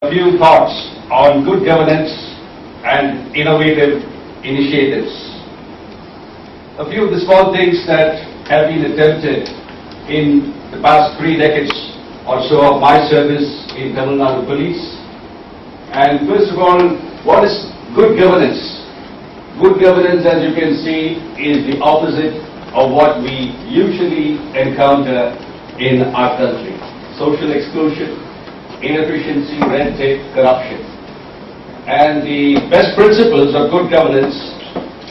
A few thoughts on good governance and innovative initiatives. A few of the small things that have been attempted in the past 3 decades or so of my service in Tamil Nadu Police. And first of all, what is good governance? Good governance, as you can see, is the opposite of what we usually encounter in our country. Social exclusion, inefficiency, red tape, corruption. And the best principles of good governance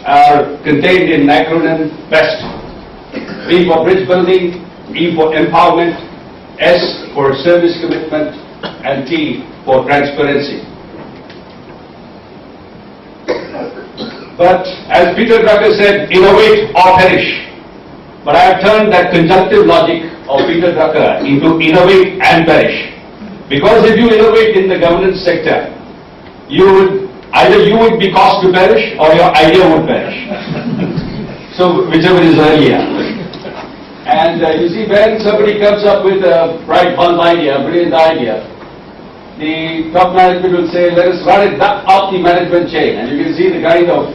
are contained in acronym BEST. B for bridge building, E for empowerment, S for service commitment, and T for transparency. But as Peter Drucker said, innovate or perish. But I have turned that conjunctive logic of Peter Drucker into innovate and perish. Because if you innovate in the governance sector, either you would be caused to perish or your idea would perish. So whichever is earlier. And you see, when somebody comes up with a bright bulb idea, a brilliant idea, the top management will say, let us run it up the management chain. And you can see the kind of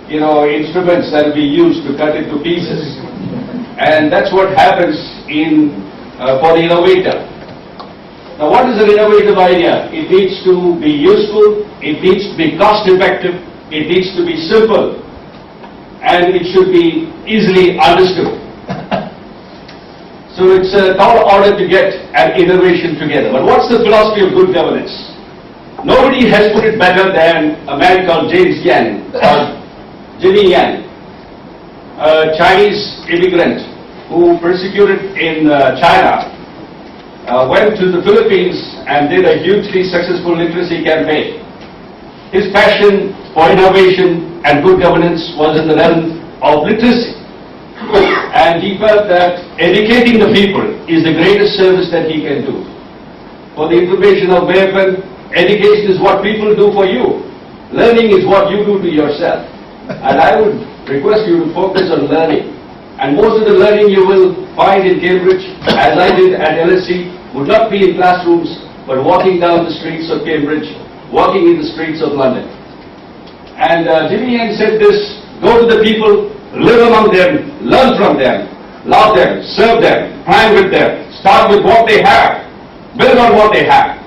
instruments that will be used to cut it to pieces. And that's what happens for the innovator. Now, what is an innovative idea? It needs to be useful, it needs to be cost effective, it needs to be simple, and it should be easily understood. So it's a tall order to get an innovation together. But what's the philosophy of good governance? Nobody has put it better than a man called James Yan, or Jimmy Yan, a Chinese immigrant who persecuted in China, went to the Philippines and did a hugely successful literacy campaign. His passion for innovation and good governance was in the realm of literacy. And he felt that educating the people is the greatest service that he can do. For the information of Mayappan, education is what people do for you. Learning is what you do to yourself. And I would request you to focus on learning. And most of the learning you will find in Cambridge, as I did at LSE, would not be in classrooms, but walking down the streets of Cambridge, walking in the streets of London. And Jimmy Yang said this: go to the people, live among them, learn from them, love them, serve them, plan with them, start with what they have, build on what they have.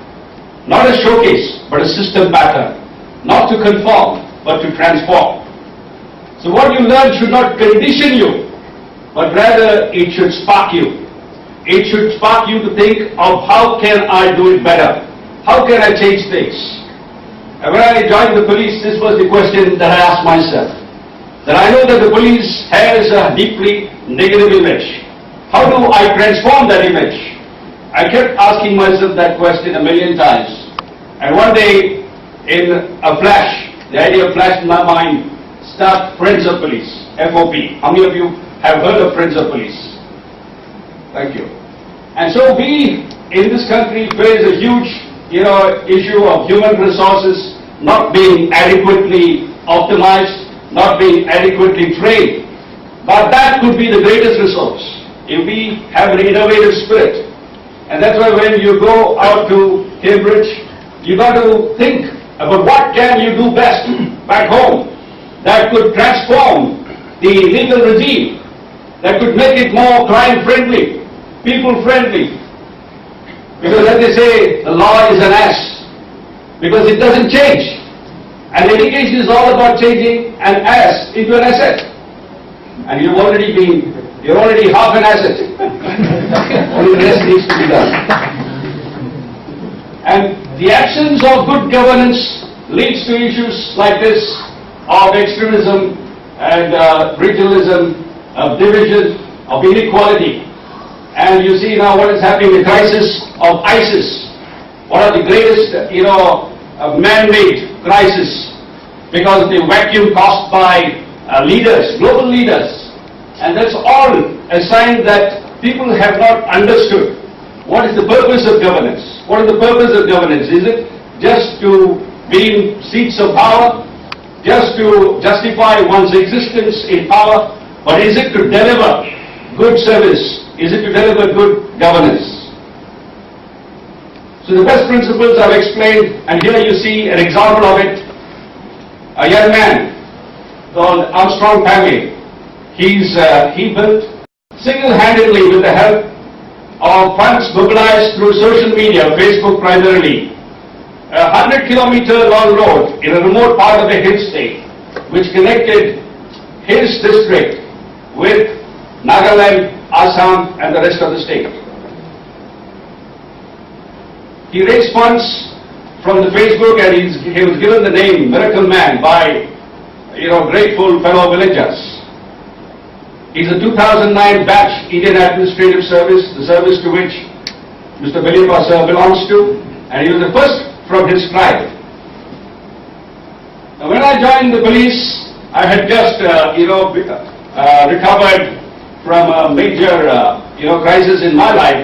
Not a showcase, but a system pattern. Not to conform, but to transform. So what you learn should not condition you, but rather it should spark you. It should spark you to think of how can I do it better? How can I change things? And when I joined the police, this was the question that I asked myself. That I know that the police has a deeply negative image. How do I transform that image? I kept asking myself that question a million times. And one day, in a flash, the idea flashed in my mind, start Friends of Police, FOP. How many of you have heard of Friends of Police? Thank you. And so we, in this country, face a huge, issue of human resources not being adequately optimized, not being adequately trained. But that could be the greatest resource if we have an innovative spirit. And that's why when you go out to Cambridge, you got to think about what can you do best back home that could transform the legal regime, that could make it more crime-friendly, people-friendly. Because as they say, the law is an ass, because it doesn't change. And education is all about changing an ass into an asset. And you're already half an asset. Only the rest needs to be done. And the absence of good governance leads to issues like this of extremism and regionalism, of division, of inequality. And you see now what is happening, the crisis of ISIS, one of the greatest, man-made crisis, because of the vacuum caused by leaders, global leaders. And that's all a sign that people have not understood what is the purpose of governance. What is the purpose of governance? Is it just to be in seats of power, just to justify one's existence in power, but is it to deliver good service? Is it to deliver good governance? So the best principles I've explained, and here you see an example of it. A young man called Armstrong Pammy. He built single-handedly with the help of funds mobilized through social media, Facebook primarily, a 100-kilometer long road in a remote part of the hill state, which connected his district with Nagaland, Assam, and the rest of the state. He raised funds from the Facebook, and he was given the name Miracle Man by, grateful fellow villagers. He's a 2009 batch Indian Administrative Service, the service to which Mr. Bilipa sir belongs to, and he was the first from his tribe. Now, when I joined the police, I had just, recovered from a major, crisis in my life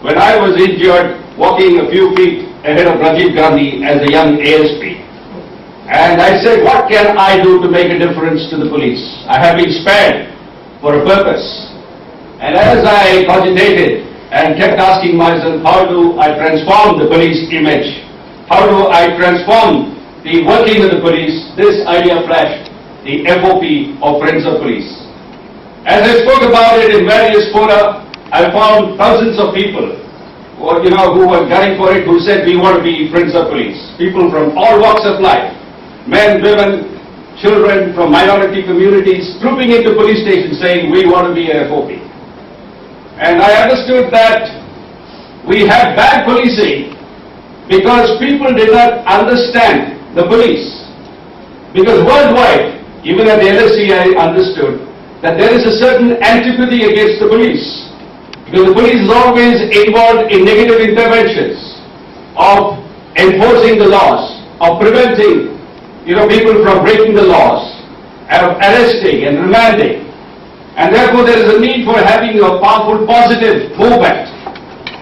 when I was injured walking a few feet ahead of Rajiv Gandhi as a young ASP. And I said, what can I do to make a difference to the police? I have been spared for a purpose. And as I cogitated and kept asking myself, how do I transform the police image? How do I transform the working of the police? This idea flashed, the FOP of Friends of Police. As I spoke about it in various fora, I found thousands of people who were gunning for it, who said, we want to be Friends of Police. People from all walks of life, men, women, children from minority communities, trooping into police stations saying, we want to be a FOP. And I understood that we had bad policing because people did not understand the police. Because worldwide, even at the LSE, I understood that there is a certain antipathy against the police. Because the police is always involved in negative interventions of enforcing the laws, of preventing people from breaking the laws, of arresting and remanding. And therefore there is a need for having a powerful positive movement.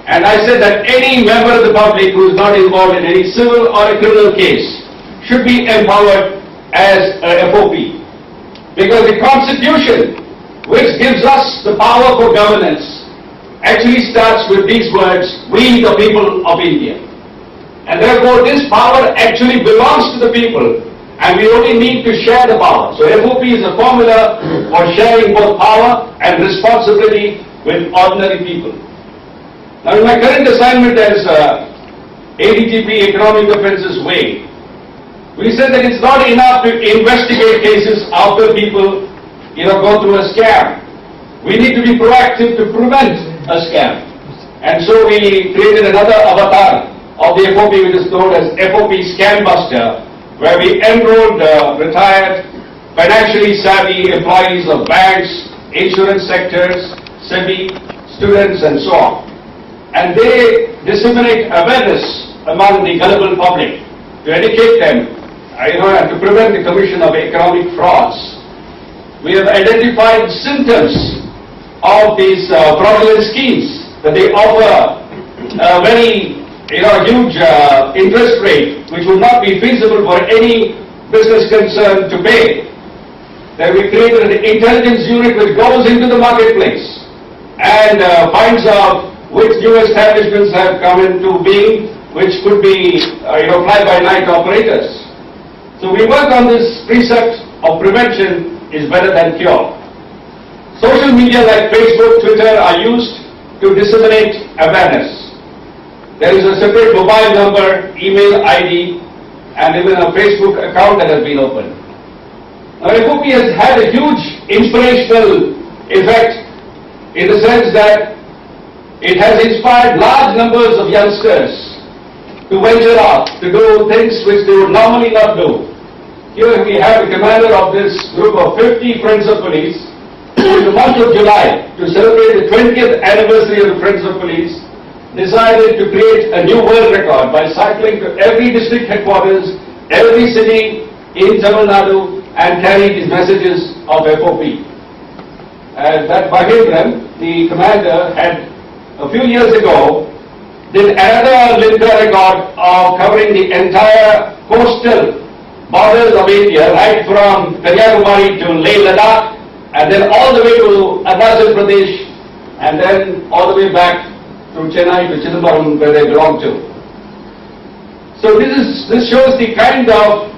And I said that any member of the public who is not involved in any civil or a criminal case should be empowered as a FOP. Because the Constitution, which gives us the power for governance, actually starts with these words, we the people of India. And therefore this power actually belongs to the people, and we only need to share the power. So FOP is a formula for sharing both power and responsibility with ordinary people. Now in my current assignment as ADGP Economic Offences Wing, we said that it's not enough to investigate cases after people go through a scam. We need to be proactive to prevent a scam. And so we created another avatar of the FOP, which is known as FOP Scam Buster, where we enrolled retired, financially savvy employees of banks, insurance sectors, SEBI, students, and so on. And they disseminate awareness among the gullible public to educate them, and to prevent the commission of economic frauds. We have identified symptoms of these fraudulent schemes, that they offer a very huge interest rate, which would not be feasible for any business concern to pay. Then we created an intelligence unit which goes into the marketplace and finds out which new establishments have come into being, which could be fly-by-night operators. So we work on this precept of prevention is better than cure. Social media like Facebook, Twitter are used to disseminate awareness. There is a separate mobile number, email ID, and even a Facebook account that has been opened. Now, FOP has had a huge inspirational effect in the sense that it has inspired large numbers of youngsters to venture out, to do things which they would normally not do. Here we have the commander of this group of 50 Friends of Police, who in the month of July, to celebrate the 20th anniversary of the Friends of Police, decided to create a new world record by cycling to every district headquarters, every city in Tamil Nadu, and carrying his messages of FOP. And that Bhagendran, the commander, had a few years ago did another Limca record of covering the entire coastal borders of India, right from Kanyakumari to Leh Ladakh, and then all the way to Arunachal Pradesh, and then all the way back from Chennai to Chidambaram, where they belong to. So this shows the kind of,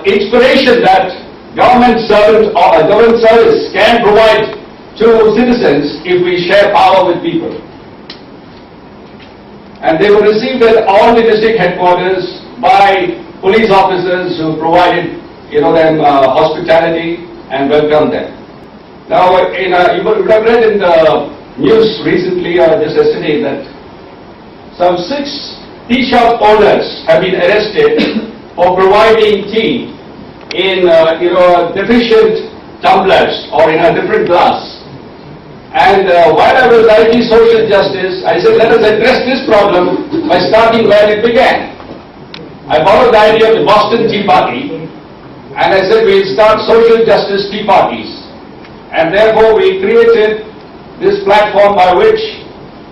inspiration that government service can provide to citizens if we share power with people. And they were received at all the district headquarters by police officers who provided, them hospitality and welcomed them. Now, you would have read in the news recently or just yesterday that some 6 tea shop owners have been arrested for providing tea in, deficient tumblers or in a different glass. And while I was IT social justice, I said, let us address this problem by starting where it began. I borrowed the idea of the Boston Tea Party, and I said we'll start social justice tea parties. And therefore we created this platform by which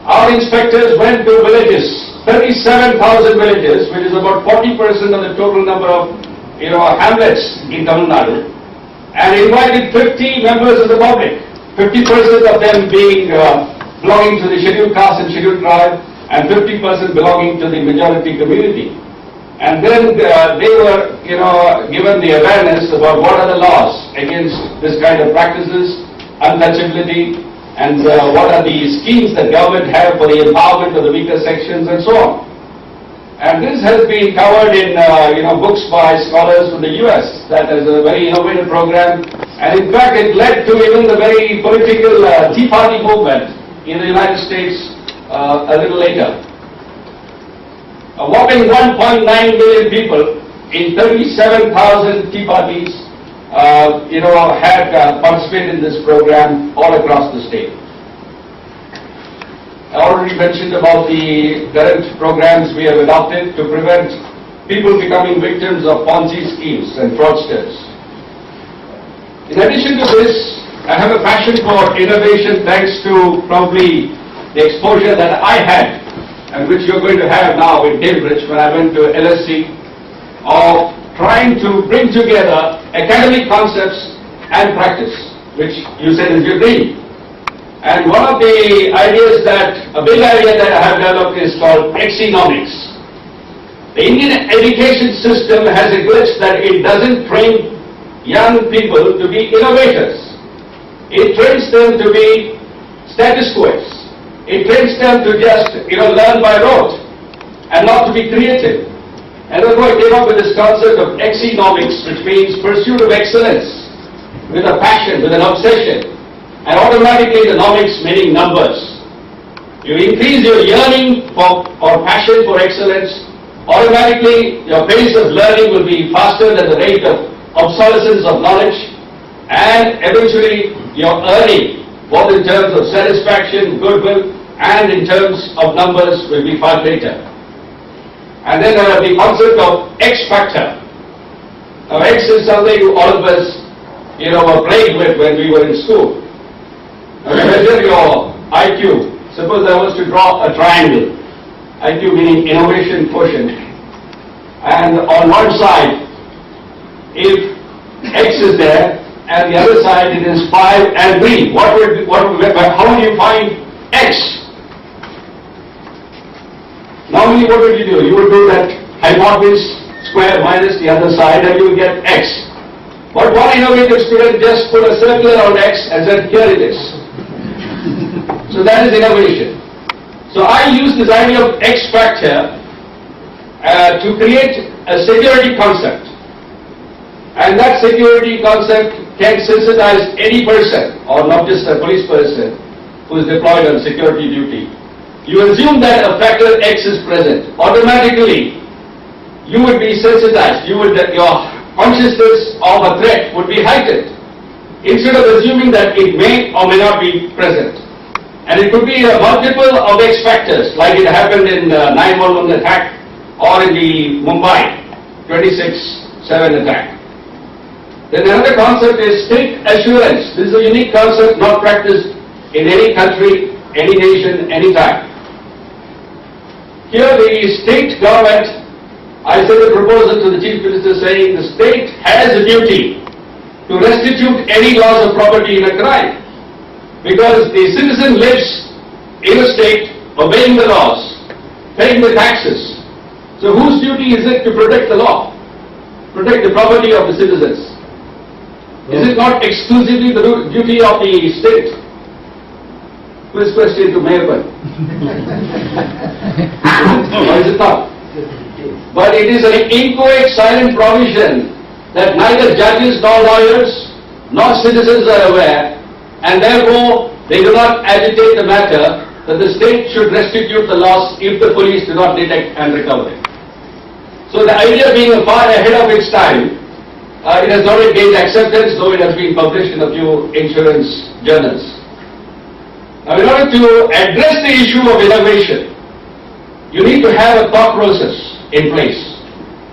our inspectors went to villages, 37,000 villages, which is about 40% of the total number of, hamlets in Tamil Nadu, and invited 50 members of the public. 50% of them being belonging to the scheduled caste and scheduled tribe, and 50% belonging to the majority community. And then they were, given the awareness about what are the laws against this kind of practices, untouchability, and what are the schemes that government have for the empowerment of the weaker sections and so on. And this has been covered in, books by scholars from the US. That is a very innovative program. And in fact, it led to even the very political Tea Party movement in the United States a little later. A whopping 1.9 million people in 37,000 tea parties, had participated in this program all across the state. I already mentioned about the current programs we have adopted to prevent people becoming victims of Ponzi schemes and fraudsters. In addition to this, I have a passion for innovation thanks to probably the exposure that I had and which you're going to have now in Cambridge when I went to LSE, of trying to bring together academic concepts and practice, which you said is your dream. And one of the ideas a big idea that I have developed is called economics. The Indian education system has a glitch that it doesn't train young people to be innovators. It trains them to be status quoists. It trains them to just, learn by rote and not to be creative. And therefore I came up with this concept of economics, which means pursuit of excellence with a passion, with an obsession. And automatically the nomics meaning numbers. You increase your yearning or passion for excellence, automatically your pace of learning will be faster than the rate of obsolescence of knowledge, and eventually your earning, both in terms of satisfaction, goodwill, and in terms of numbers, will be far greater. And then the concept of X factor. Now X is something all of us, were playing with when we were in school. Now to measure your IQ, suppose I was to draw a triangle, IQ meaning innovation quotient, and on one side, if X is there, and the other side it is 5 and 3, how do you find X? Normally what would you do? You would do that hypotenuse square minus the other side and you will get X. But one innovative student just put a circle around X and said, here it is. So that is innovation. So I use this idea of X factor to create a security concept. And that security concept can sensitize any person, or not just a police person, who is deployed on security duty. You assume that a factor X is present. Automatically, you would be sensitized. Your consciousness of a threat would be heightened, instead of assuming that it may or may not be present. And it could be a multiple of X factors, like it happened in the 9/11 attack or in the Mumbai 26/7 attack. Then another concept is state assurance. This is a unique concept not practiced in any country, any nation, any time. Here the state government, I sent a proposal to the Chief Minister saying the state has a duty to restitute any loss of property in a crime, because the citizen lives in a state obeying the laws, paying the taxes, So whose duty is it to protect the law, protect the property of the citizens? Is it not exclusively the duty of the state? First question to Mayor. Why is it not? But it is an inchoate, silent provision that neither judges nor lawyers nor citizens are aware, and therefore they do not agitate the matter that the state should restitute the loss if the police do not detect and recover it. So the idea being far ahead of its time, it has not yet gained acceptance, though it has been published in a few insurance journals. Now, in order to address the issue of innovation, you need to have a thought process in place.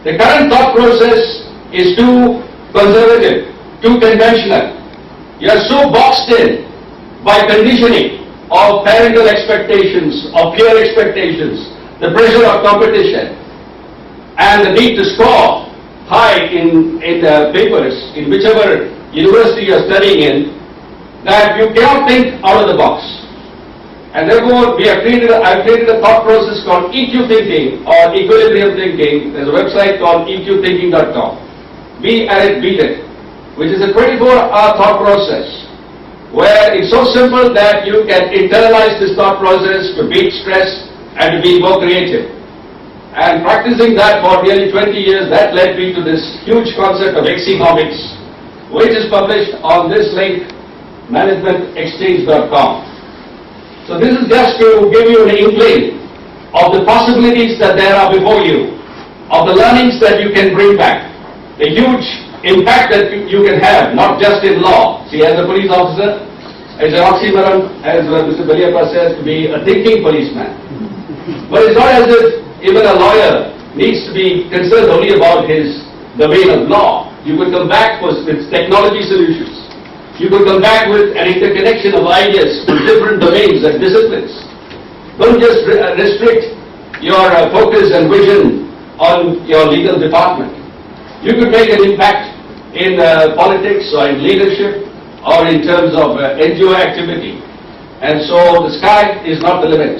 The current thought process is too conservative, too conventional. You are so boxed in by conditioning of parental expectations, of peer expectations, the pressure of competition, and the need to score high in the papers, in whichever university you are studying in, that you cannot think out of the box. And therefore, I've created a thought process called EQ thinking or equilibrium thinking. There's a website called eqthinking.com. Be at it, beat it, which is a 24-hour thought process where it's so simple that you can internalize this thought process to beat stress and to be more creative. And practicing that for nearly 20 years, that led me to this huge concept of Exinomics, which is published on this link, managementexchange.com. So this is just to give you an inkling of the possibilities that there are before you, of the learnings that you can bring back, the huge impact that you can have, not just in law. See, as a police officer, it's an oxymoron, as Mr. Baliappa says, to be a thinking policeman. But it's not as if even a lawyer needs to be concerned only about his domain of law. You could come back with technology solutions. You could come back with an interconnection of ideas from different domains and disciplines. Don't just restrict your focus and vision on your legal department. You could make an impact in politics or in leadership or in terms of NGO activity. And so the sky is not the limit.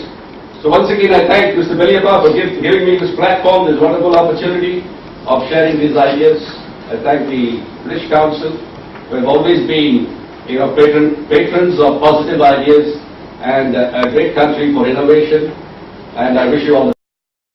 So once again, I thank Mr. Baliappa for giving me this platform, this wonderful opportunity of sharing these ideas. I thank the British Council, who have always been, patrons of positive ideas and a great country for innovation. And I wish you all the